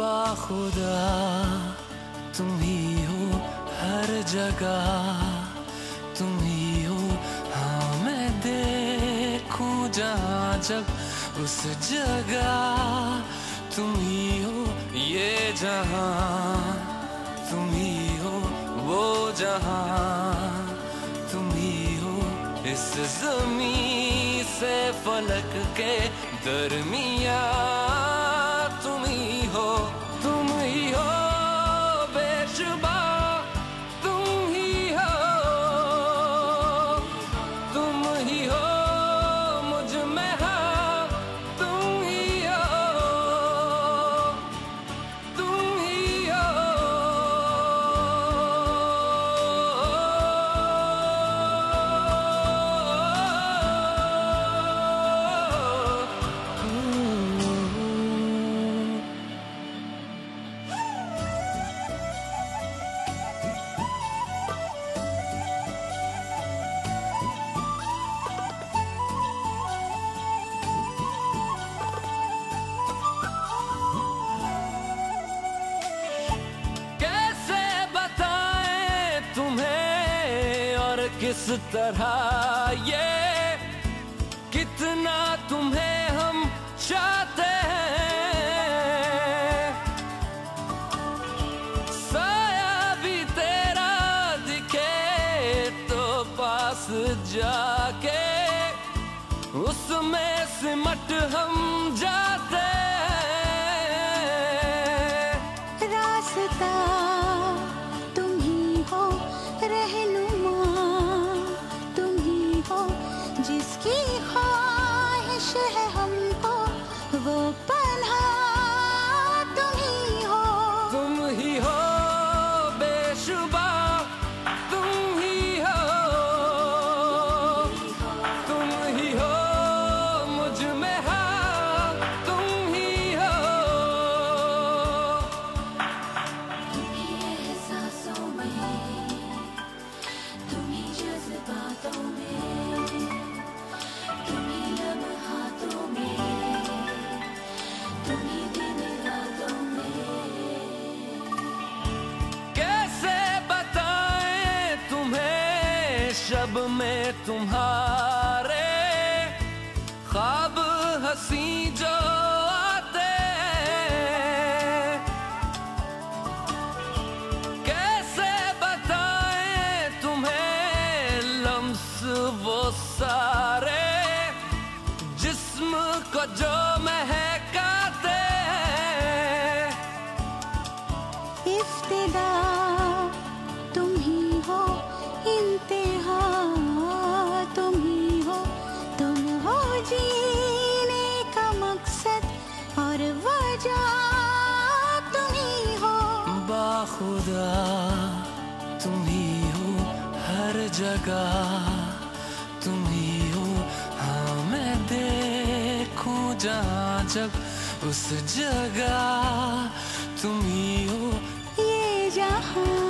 बाखुदा तुम ही हो हर जगह, तुम ही हो। हाँ मैं देखूं जहाँ जब उस जगह तुम ही हो। ये जहाँ तुम ही हो, वो जहाँ तुम ही हो। इस ज़मीं से फलक के दरमिया तुम ही हो, तुम ही हो बेशुबा, तुम ही हो, तुम ही हो मुझ में हाँ, तुम ही हो, तुम ही हो। किस तरह ये कितना तुम्हें हम चाहते हैं, साया भी तेरा दिखे तो पास जाके उसमें सिमट हम जाते हैं। रास्ता तुम ही हो, रहनुमा जिसकी ख्वाहिश है हमको, वो पन्हा तुम ही हो, तुम ही हो बेशुबा, तुम ही हो, तुम ही हो मुझ में हाँ, तुम ही हो। तुम ही एहसासों में, तुम ही जज्बातों में, शब में तुम्हारे ख्वाब हंसी जो आते, कैसे बताएं तुम्हें लम्स वो सारे जिस्म को जो महकाते। इफ्तिदा तुम ही हो, इंतहा तुम ही हो, तुम हो जीने का मकसद और वजह तुम ही हो। बाखुदा तुम ही हो हर जगह, तुम ही हो। हाँ मैं देखूं जहाँ जब उस जगह तुम ही हो। ये जहाँ